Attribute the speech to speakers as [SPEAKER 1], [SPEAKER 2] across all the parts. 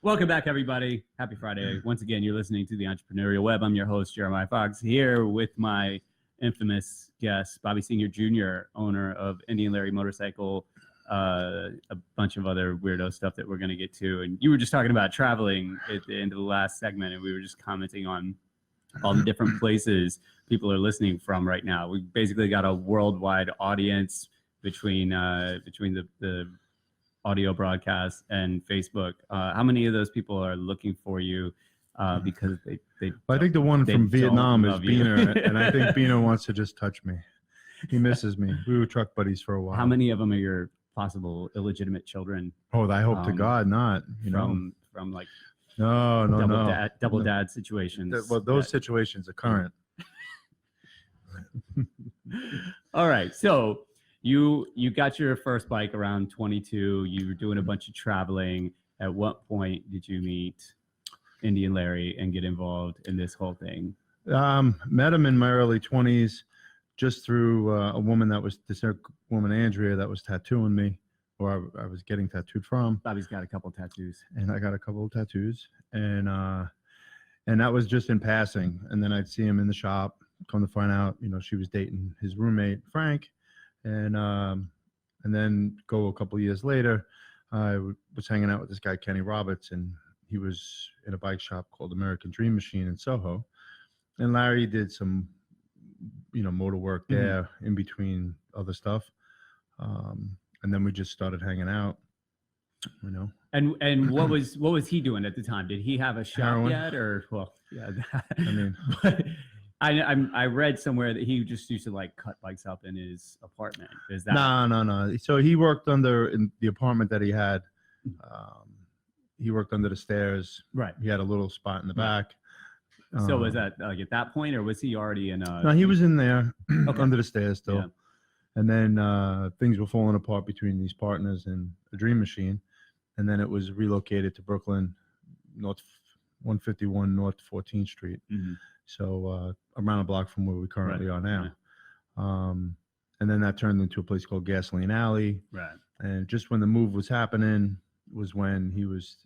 [SPEAKER 1] Welcome back, everybody. Happy Friday. Once again, you're listening to the Entrepreneurial Web. I'm your host, Jeremiah Fox, here with my infamous guest, Bobby Seeger Jr., owner of Indian Larry Motorcycle, a bunch of other weirdo stuff that we're going to get to. And you were just talking about traveling at the end of the last segment, and we were just commenting on all the different places people are listening from right now. We basically got a worldwide audience between the audio broadcast and Facebook. How many of those people are looking for you because they
[SPEAKER 2] I think the one from Vietnam is Beener, and I think Beener wants to just touch me. He misses me. We were truck buddies for a while.
[SPEAKER 1] How many of them are your possible illegitimate children?
[SPEAKER 2] Oh, I hope to God not.
[SPEAKER 1] From like
[SPEAKER 2] no
[SPEAKER 1] double dad situations.
[SPEAKER 2] Well, those situations are current.
[SPEAKER 1] All right, so you got your first bike around 22. You were doing a bunch of traveling. At what point did you meet Indian Larry and get involved in this whole thing?
[SPEAKER 2] Met him in my early 20s, just through a woman Andrea, that was tattooing me, or I was getting tattooed from.
[SPEAKER 1] Bobby's got a couple of tattoos,
[SPEAKER 2] and I got a couple of tattoos, and that was just in passing. And then I'd see him in the shop. Come to find out, she was dating his roommate Frank. And then go a couple of years later, I was hanging out with this guy, Kenny Roberts, and he was in a bike shop called American Dream Machine in Soho. And Larry did some, motor work there in between other stuff. And then we just started hanging out,
[SPEAKER 1] And what was he doing at the time? Did he have a shop yet, or I read somewhere that he just used to cut bikes up in his apartment. Is that
[SPEAKER 2] no? So he worked in the apartment that he had. He worked under the stairs.
[SPEAKER 1] Right.
[SPEAKER 2] He had a little spot in the back.
[SPEAKER 1] So was that at that point, or was he already in?
[SPEAKER 2] No, he was in there under the stairs still. Yeah. And then things were falling apart between these partners and a Dream Machine, and then it was relocated to Brooklyn, North 151 North 14th Street. Mm-hmm. So around a block from where we currently are now. Right. And then that turned into a place called Gasoline Alley.
[SPEAKER 1] Right.
[SPEAKER 2] And just when the move was happening was when he was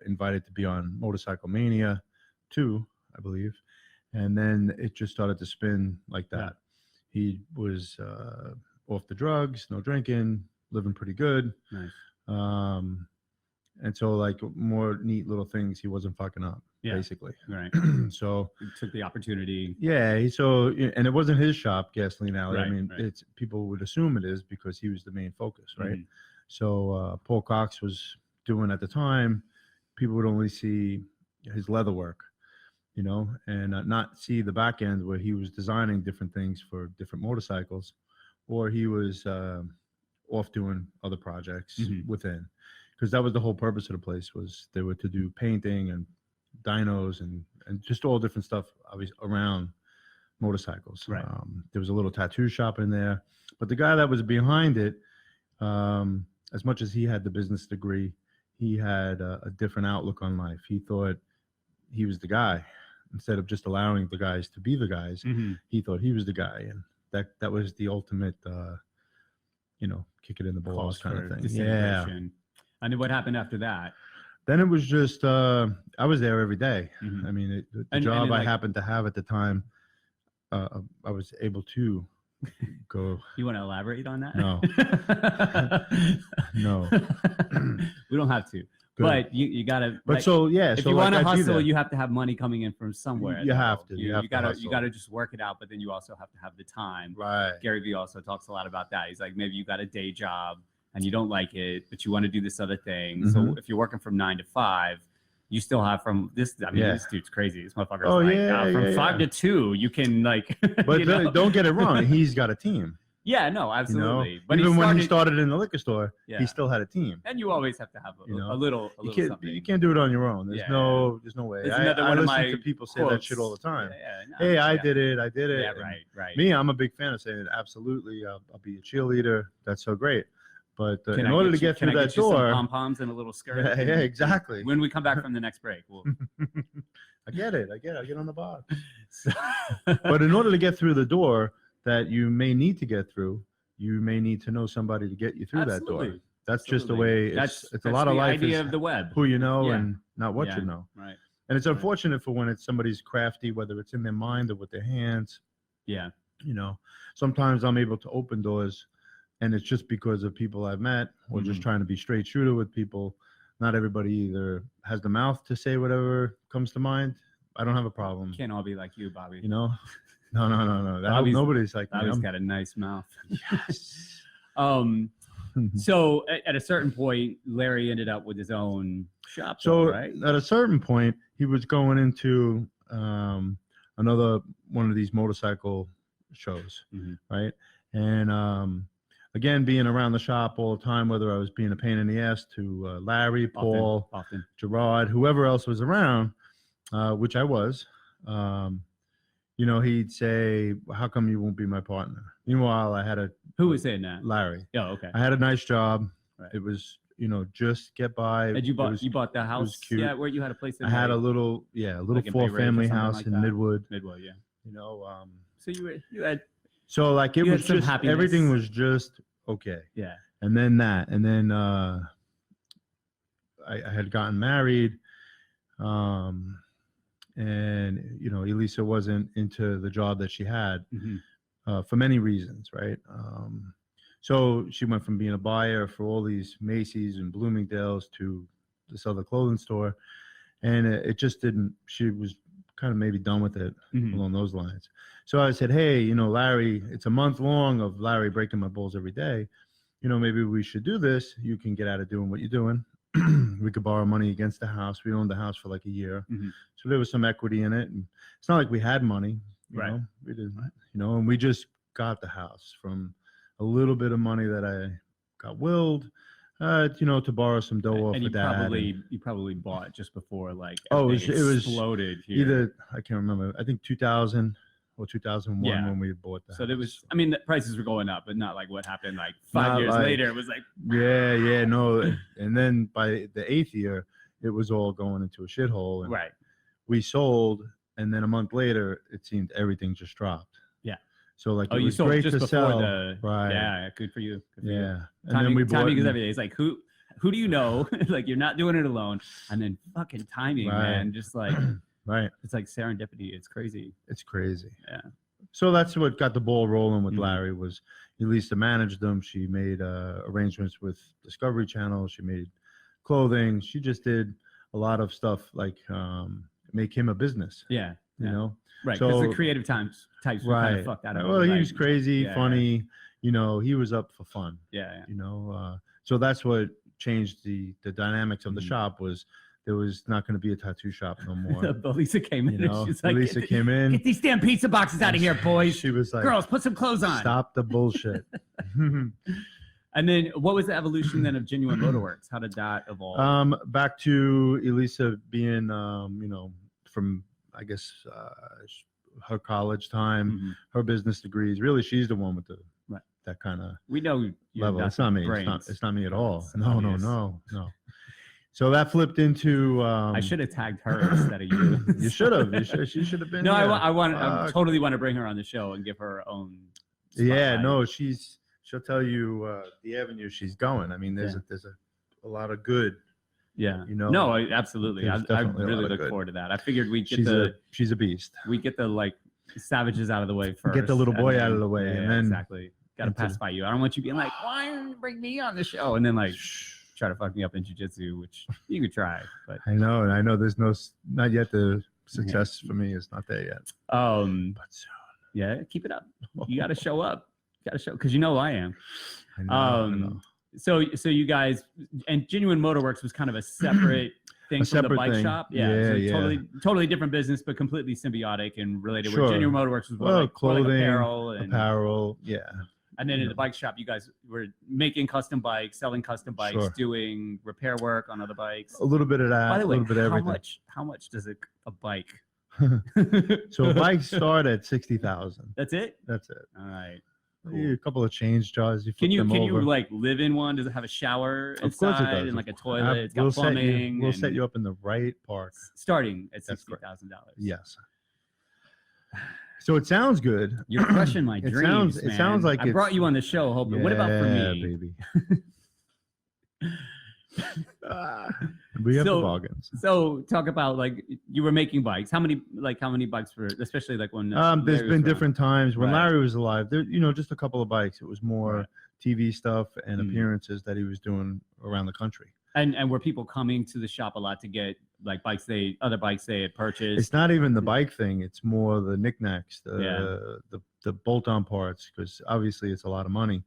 [SPEAKER 2] invited to be on Motorcycle Mania 2, I believe. And then it just started to spin like that. Yeah. He was off the drugs, no drinking, living pretty good.
[SPEAKER 1] Nice.
[SPEAKER 2] And so more neat little things he wasn't fucking up. Yeah, basically.
[SPEAKER 1] Right.
[SPEAKER 2] So
[SPEAKER 1] he took the opportunity.
[SPEAKER 2] Yeah. And it wasn't his shop, Gasoline Alley.
[SPEAKER 1] Right,
[SPEAKER 2] I mean, it's people would assume it is because he was the main focus, right? Mm-hmm. So Paul Cox was doing at the time. People would only see his leather work, and not see the back end where he was designing different things for different motorcycles, or he was off doing other projects within, because that was the whole purpose of the place. Was they were to do painting and dynos and just all different stuff obviously around motorcycles.
[SPEAKER 1] Right.
[SPEAKER 2] There was a little tattoo shop in there, but the guy that was behind it, as much as he had the business degree, he had a different outlook on life. He thought he was the guy. Instead of just allowing the guys to be the guys, he thought he was the guy, and that was the ultimate kick it in the balls kind of thing. Yeah.
[SPEAKER 1] And then what happened after that?
[SPEAKER 2] Then it was just, I was there every day. I mean, the job I happened to have at the time, I was able to go.
[SPEAKER 1] You want to elaborate on that?
[SPEAKER 2] No. No.
[SPEAKER 1] We don't have to. Good. But you got to.
[SPEAKER 2] But if
[SPEAKER 1] you want to hustle, you have to have money coming in from somewhere.
[SPEAKER 2] You have to.
[SPEAKER 1] You got to just work it out, but then you also have to have the time.
[SPEAKER 2] Right.
[SPEAKER 1] Gary Vee also talks a lot about that. He's like, maybe you got a day job and you don't like it, but you want to do this other thing. So if you're working from 9 to 5, you still have from this. I mean, this dude's crazy. This motherfucker's from 5 to 2, you can
[SPEAKER 2] But don't get it wrong. He's got a team.
[SPEAKER 1] Yeah, no, absolutely.
[SPEAKER 2] But even when he started in the liquor store, he still had a team.
[SPEAKER 1] And you always have to have a little something.
[SPEAKER 2] You can't do it on your own. There's no way. I listen to people say that shit all the time. Hey, I did it.
[SPEAKER 1] Yeah, right.
[SPEAKER 2] Me, I'm a big fan of saying it. Absolutely, I'll be a cheerleader. That's so great. But in order to get through that door,
[SPEAKER 1] pom poms and a little skirt.
[SPEAKER 2] Yeah, exactly.
[SPEAKER 1] When we come back from the next break, we'll.
[SPEAKER 2] I get it. I'll get on the box. But in order to get through the door that you may need to get through, you may need to know somebody to get you through that door. That's just the
[SPEAKER 1] Absolutely.
[SPEAKER 2] way
[SPEAKER 1] That's
[SPEAKER 2] it's a lot of
[SPEAKER 1] the
[SPEAKER 2] life
[SPEAKER 1] idea
[SPEAKER 2] is
[SPEAKER 1] of the web.
[SPEAKER 2] who you know
[SPEAKER 1] Yeah.
[SPEAKER 2] and not what
[SPEAKER 1] Yeah.
[SPEAKER 2] you know.
[SPEAKER 1] Right.
[SPEAKER 2] And it's
[SPEAKER 1] Right.
[SPEAKER 2] unfortunate for when it's somebody's crafty, whether it's in their mind or with their hands.
[SPEAKER 1] Yeah.
[SPEAKER 2] You know, sometimes I'm able to open doors, and it's just because of people I've met, or just trying to be straight shooter with people. Not everybody either has the mouth to say whatever comes to mind. I don't have a problem.
[SPEAKER 1] Can't all be like you, Bobby.
[SPEAKER 2] You know, no. Nobody's like me.
[SPEAKER 1] Bobby's got a nice mouth.
[SPEAKER 2] Yes.
[SPEAKER 1] So at a certain point, Larry ended up with his own shop.
[SPEAKER 2] So
[SPEAKER 1] right?
[SPEAKER 2] at a certain point, he was going into another one of these motorcycle shows, right? And again, being around the shop all the time, whether I was being a pain in the ass to Larry, Paul,
[SPEAKER 1] often.
[SPEAKER 2] Gerard, whoever else was around, which I was, you know, he'd say, well, "How come you won't be my partner?" Meanwhile, I had
[SPEAKER 1] Who was saying that?
[SPEAKER 2] Larry.
[SPEAKER 1] Oh, okay.
[SPEAKER 2] I had a nice job.
[SPEAKER 1] Right.
[SPEAKER 2] It was, you know, just get by.
[SPEAKER 1] And you bought the house?
[SPEAKER 2] cute.
[SPEAKER 1] Yeah, where you had a place.
[SPEAKER 2] I had a little
[SPEAKER 1] like in
[SPEAKER 2] 4-family
[SPEAKER 1] Bay Ridge or
[SPEAKER 2] house
[SPEAKER 1] something
[SPEAKER 2] in
[SPEAKER 1] like that?
[SPEAKER 2] Midwood.
[SPEAKER 1] Midwood, yeah.
[SPEAKER 2] You know,
[SPEAKER 1] So you had
[SPEAKER 2] so like it
[SPEAKER 1] you had
[SPEAKER 2] was
[SPEAKER 1] some
[SPEAKER 2] just
[SPEAKER 1] happiness.
[SPEAKER 2] everything was just okay.
[SPEAKER 1] yeah.
[SPEAKER 2] And then I had gotten married, and you know, Elisa wasn't into the job that she had for many reasons, right? So she went from being a buyer for all these Macy's and Bloomingdale's to this other clothing store, and it just didn't. She was kind of maybe done with it along those lines. So I said, hey, you know, Larry, it's a month long of Larry breaking my balls every day. You know, maybe we should do this. You can get out of doing what you're doing. We could borrow money against the house. We owned the house for like a year. So there was some equity in it. And it's not like we had money, you know, we didn't, you know, and we just got the house from a little bit of money that I got willed, you know, to borrow some dough off
[SPEAKER 1] And
[SPEAKER 2] of dad.
[SPEAKER 1] you probably bought just before like
[SPEAKER 2] it was
[SPEAKER 1] exploded here.
[SPEAKER 2] either, I can't remember, I think 2000 or 2001 when we bought the
[SPEAKER 1] So
[SPEAKER 2] house.
[SPEAKER 1] there was, I mean, the prices were going up, but not like what happened like 5 years later. It was like,
[SPEAKER 2] no. And then by the 8th year, it was all going into a shithole. And we sold, and then a month later, it seemed everything just dropped.
[SPEAKER 1] Yeah.
[SPEAKER 2] So like,
[SPEAKER 1] oh,
[SPEAKER 2] it
[SPEAKER 1] you
[SPEAKER 2] was
[SPEAKER 1] sold
[SPEAKER 2] great
[SPEAKER 1] just
[SPEAKER 2] to
[SPEAKER 1] before
[SPEAKER 2] sell.
[SPEAKER 1] Yeah, good for you. Good for you.
[SPEAKER 2] And
[SPEAKER 1] timing,
[SPEAKER 2] then we bought
[SPEAKER 1] timing is everything. It's like who do you know? Like you're not doing it alone, and then fucking timing, man. Just like it's like serendipity. It's crazy.
[SPEAKER 2] It's crazy.
[SPEAKER 1] Yeah.
[SPEAKER 2] So that's what got the ball rolling with Larry. Was Elisa managed them. She made arrangements with Discovery Channel. She made clothing. She just did a lot of stuff like make him a business.
[SPEAKER 1] Yeah.
[SPEAKER 2] You know.
[SPEAKER 1] Right.
[SPEAKER 2] So
[SPEAKER 1] Because the creative types were kind of fucked out of it.
[SPEAKER 2] Well, he was crazy, funny. You know, he was up for fun.
[SPEAKER 1] Yeah.
[SPEAKER 2] You know, so that's what changed the dynamics of the shop. Was there was not going to be a tattoo shop no more.
[SPEAKER 1] Elisa came in.
[SPEAKER 2] You know,
[SPEAKER 1] she's like,
[SPEAKER 2] Elisa came in.
[SPEAKER 1] Get these damn pizza boxes out of here, boys.
[SPEAKER 2] She was like,
[SPEAKER 1] girls, put some clothes on.
[SPEAKER 2] Stop the bullshit.
[SPEAKER 1] And then what was the evolution then of Genuine Motorworks? How did that evolve?
[SPEAKER 2] Back to Elisa being, you know, from, I guess, her college time, her business degrees. Really, she's the one with the that kind of
[SPEAKER 1] we know
[SPEAKER 2] level. It's not me. It's not me at all. No. So that flipped into.
[SPEAKER 1] I should have tagged her instead of you.
[SPEAKER 2] You should have. She should have been.
[SPEAKER 1] No, I totally want to bring her on the show and give her her own.
[SPEAKER 2] Spotlight. Yeah, no, she'll tell you the avenue she's going. I mean, there's a lot of good.
[SPEAKER 1] Yeah,
[SPEAKER 2] you know.
[SPEAKER 1] No, absolutely. I really look forward to that. I figured we'd get
[SPEAKER 2] she's a beast.
[SPEAKER 1] We get the like savages out of the way first.
[SPEAKER 2] Get the little boy out of the way, and then
[SPEAKER 1] exactly. Got to pacify you. I don't want you being like, why don't you bring me on the show? And then like try to fuck me up in jiu-jitsu, which you could try. But
[SPEAKER 2] I know there's not yet the success for me is not there yet.
[SPEAKER 1] But soon. Yeah, keep it up. You got to show up. You got to show because you know I am.
[SPEAKER 2] I know.
[SPEAKER 1] So you guys and Genuine Motorworks was kind of a separate thing from the bike shop. Yeah, totally different business, but completely symbiotic and related. Where Genuine Motorworks was more like clothing,
[SPEAKER 2] apparel,
[SPEAKER 1] And then in the bike shop, you guys were making custom bikes, selling custom bikes, doing repair work on other bikes.
[SPEAKER 2] A little bit of that.
[SPEAKER 1] By the way,
[SPEAKER 2] a little bit of everything.
[SPEAKER 1] How much does a bike?
[SPEAKER 2] So bikes start at 60,000.
[SPEAKER 1] That's it.
[SPEAKER 2] That's it.
[SPEAKER 1] All right.
[SPEAKER 2] Cool. A couple of change jars.
[SPEAKER 1] Can you like live in one? Does it have a shower inside?
[SPEAKER 2] Of course it does.
[SPEAKER 1] And like a toilet? It's got plumbing.
[SPEAKER 2] We'll set you up in the right park.
[SPEAKER 1] Starting at $60,000.
[SPEAKER 2] Yes. So it sounds good.
[SPEAKER 1] You're crushing my dreams.
[SPEAKER 2] It sounds like
[SPEAKER 1] I brought you on the show, hoping. What about for me?
[SPEAKER 2] Baby. We have the
[SPEAKER 1] So-
[SPEAKER 2] bargains.
[SPEAKER 1] So talk about like you were making bikes. How many bikes for, especially like when
[SPEAKER 2] There's
[SPEAKER 1] Larry was
[SPEAKER 2] been
[SPEAKER 1] around?
[SPEAKER 2] different times when
[SPEAKER 1] Right.
[SPEAKER 2] Larry was alive. There, just a couple of bikes. It was more
[SPEAKER 1] Right.
[SPEAKER 2] TV stuff and
[SPEAKER 1] Mhm.
[SPEAKER 2] appearances that he was doing around the country.
[SPEAKER 1] And were people coming to the shop a lot to get like other bikes they had purchased?
[SPEAKER 2] It's not even the bike thing. It's more the knickknacks, the bolt-on parts, because obviously it's a lot of money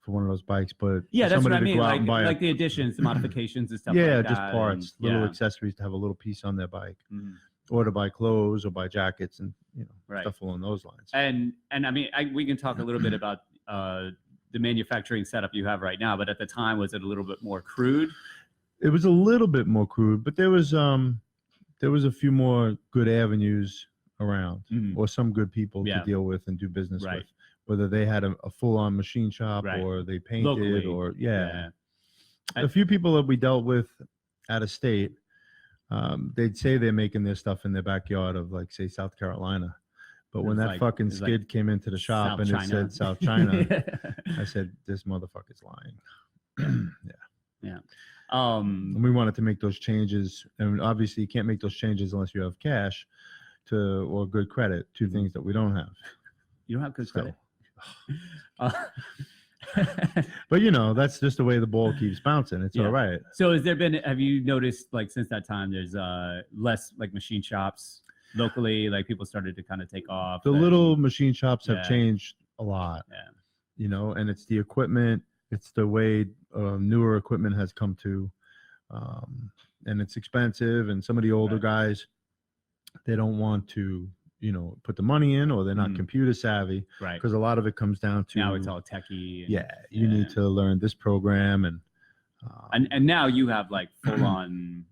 [SPEAKER 2] for one of those bikes. But
[SPEAKER 1] Yeah,
[SPEAKER 2] for
[SPEAKER 1] that's what
[SPEAKER 2] somebody
[SPEAKER 1] I
[SPEAKER 2] to
[SPEAKER 1] mean.
[SPEAKER 2] go out
[SPEAKER 1] Like
[SPEAKER 2] and buy
[SPEAKER 1] like the additions, the modifications, and stuff.
[SPEAKER 2] yeah,
[SPEAKER 1] like
[SPEAKER 2] just
[SPEAKER 1] that,
[SPEAKER 2] parts,
[SPEAKER 1] and,
[SPEAKER 2] little
[SPEAKER 1] yeah.
[SPEAKER 2] accessories to have a little piece on their bike,
[SPEAKER 1] Mhm.
[SPEAKER 2] or to buy clothes or buy jackets and
[SPEAKER 1] Right.
[SPEAKER 2] stuff along those lines.
[SPEAKER 1] And I mean, we can talk a little bit about the manufacturing setup you have right now, but at the time, was it a little bit more crude?
[SPEAKER 2] It was a little bit more crude, but there was a few more good avenues around,
[SPEAKER 1] Mhm.
[SPEAKER 2] or some good people
[SPEAKER 1] Yeah.
[SPEAKER 2] to deal with and do business
[SPEAKER 1] Right.
[SPEAKER 2] with, whether they had a full-on machine shop
[SPEAKER 1] Right.
[SPEAKER 2] or they painted
[SPEAKER 1] Locally.
[SPEAKER 2] or
[SPEAKER 1] Yeah.
[SPEAKER 2] a few people that we dealt with out of state, they'd say they're making their stuff in their backyard of, like, say, South Carolina. But when
[SPEAKER 1] It's
[SPEAKER 2] that
[SPEAKER 1] like-
[SPEAKER 2] fucking
[SPEAKER 1] it's
[SPEAKER 2] skid
[SPEAKER 1] like
[SPEAKER 2] came into the shop
[SPEAKER 1] South
[SPEAKER 2] and
[SPEAKER 1] China.
[SPEAKER 2] it said South China, I said, this motherfucker's lying.
[SPEAKER 1] Yeah.
[SPEAKER 2] And we wanted to make those changes. And obviously, you can't make those changes unless you have cash or good credit, two
[SPEAKER 1] Mhm.
[SPEAKER 2] things that we don't have.
[SPEAKER 1] You don't have good
[SPEAKER 2] Still.
[SPEAKER 1] credit.
[SPEAKER 2] But, that's just the way the ball keeps bouncing. It's
[SPEAKER 1] Yeah.
[SPEAKER 2] all right.
[SPEAKER 1] So have you noticed like since that time there's less like machine shops locally, like people started to kind of take off?
[SPEAKER 2] The
[SPEAKER 1] and-
[SPEAKER 2] little machine shops have
[SPEAKER 1] Yeah.
[SPEAKER 2] changed a lot.
[SPEAKER 1] Yeah.
[SPEAKER 2] And it's the equipment, it's the way newer equipment has come to, and it's expensive. And some of the older
[SPEAKER 1] Right.
[SPEAKER 2] guys, they don't want to, put the money in, or they're not
[SPEAKER 1] Mhm.
[SPEAKER 2] computer savvy,
[SPEAKER 1] Right.
[SPEAKER 2] because a lot of it comes down to
[SPEAKER 1] Now it's all techie. And,
[SPEAKER 2] you need to learn this program
[SPEAKER 1] and now you have like full on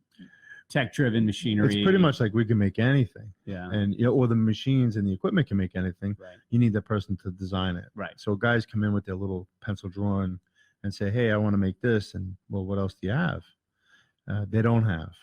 [SPEAKER 1] tech driven machinery.
[SPEAKER 2] it's pretty much like we can make anything,
[SPEAKER 1] Yeah.
[SPEAKER 2] and or the machines and the equipment can make anything.
[SPEAKER 1] Right.
[SPEAKER 2] You need that person to design it.
[SPEAKER 1] Right.
[SPEAKER 2] So guys come in with their little pencil drawing and say, hey, I want to make this. And, well, what else do you have? They don't have.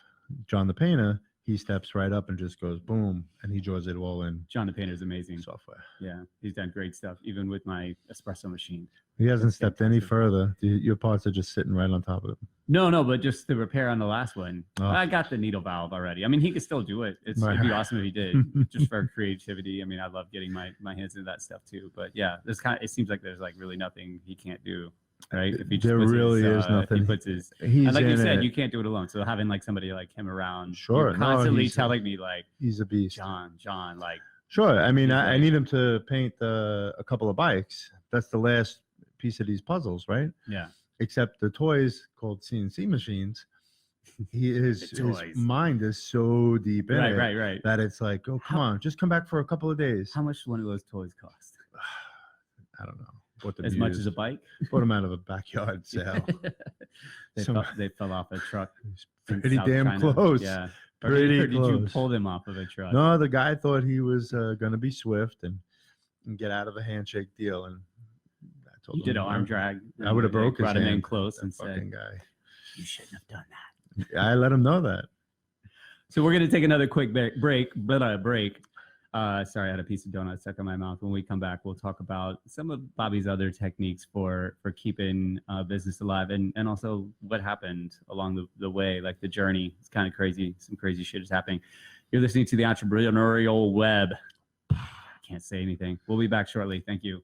[SPEAKER 2] John the painter, he steps right up and just goes boom, and he draws it all in
[SPEAKER 1] John the Painter is amazing.
[SPEAKER 2] software.
[SPEAKER 1] Yeah. He's done great stuff, even with my espresso machine.
[SPEAKER 2] He hasn't
[SPEAKER 1] That's
[SPEAKER 2] stepped any
[SPEAKER 1] fantastic.
[SPEAKER 2] further. Your parts are just sitting right on top of it.
[SPEAKER 1] No, but just the repair on the last one.
[SPEAKER 2] Oh.
[SPEAKER 1] I got the needle valve already. I mean, he could still do it. It'd be awesome if he did, just for creativity. I mean, I love getting my hands into that stuff too. But yeah, it seems like there's like really nothing he can't do, right? If he just
[SPEAKER 2] There
[SPEAKER 1] puts
[SPEAKER 2] really
[SPEAKER 1] his,
[SPEAKER 2] is nothing.
[SPEAKER 1] He puts his,
[SPEAKER 2] He's
[SPEAKER 1] and like you
[SPEAKER 2] in
[SPEAKER 1] said,
[SPEAKER 2] it.
[SPEAKER 1] you can't do it alone. So having like somebody like him around,
[SPEAKER 2] Sure.
[SPEAKER 1] you're
[SPEAKER 2] No,
[SPEAKER 1] constantly
[SPEAKER 2] he's-
[SPEAKER 1] telling me like,
[SPEAKER 2] He's a beast.
[SPEAKER 1] John, like,
[SPEAKER 2] Sure. I mean,
[SPEAKER 1] He's
[SPEAKER 2] I
[SPEAKER 1] like-
[SPEAKER 2] need him to paint a couple of bikes. That's the last piece of these puzzles, right?
[SPEAKER 1] yeah,
[SPEAKER 2] Except the toys called CNC machines. His
[SPEAKER 1] toys.
[SPEAKER 2] mind is so deep in it
[SPEAKER 1] right.
[SPEAKER 2] that it's like, oh, come on, just come back for a couple of days.
[SPEAKER 1] How much one of those toys cost?
[SPEAKER 2] I don't know. Bought them
[SPEAKER 1] As much
[SPEAKER 2] used.
[SPEAKER 1] as a bike?
[SPEAKER 2] Bought them out of a backyard sale.
[SPEAKER 1] They fell off a truck. in
[SPEAKER 2] Pretty
[SPEAKER 1] South
[SPEAKER 2] damn
[SPEAKER 1] China.
[SPEAKER 2] close.
[SPEAKER 1] Yeah.
[SPEAKER 2] Pretty
[SPEAKER 1] Or did you
[SPEAKER 2] close.
[SPEAKER 1] pull them off of a truck?
[SPEAKER 2] No, the guy thought he was going to be swift and get out of a handshake deal. And I told
[SPEAKER 1] You
[SPEAKER 2] him,
[SPEAKER 1] did an arm drag.
[SPEAKER 2] I would have broke his
[SPEAKER 1] brought him in
[SPEAKER 2] hand.
[SPEAKER 1] close
[SPEAKER 2] That
[SPEAKER 1] and
[SPEAKER 2] fucking
[SPEAKER 1] said,
[SPEAKER 2] guy.
[SPEAKER 1] "You shouldn't have done that."
[SPEAKER 2] I let him know that.
[SPEAKER 1] So we're gonna take another quick break. Sorry, I had a piece of donut stuck in my mouth. When we come back, we'll talk about some of Bobby's other techniques for keeping business alive, and also what happened along the way, like the journey. It's kind of crazy. Some crazy shit is happening. You're listening to the Entrepreneurial Web. I can't say anything. We'll be back shortly. Thank you.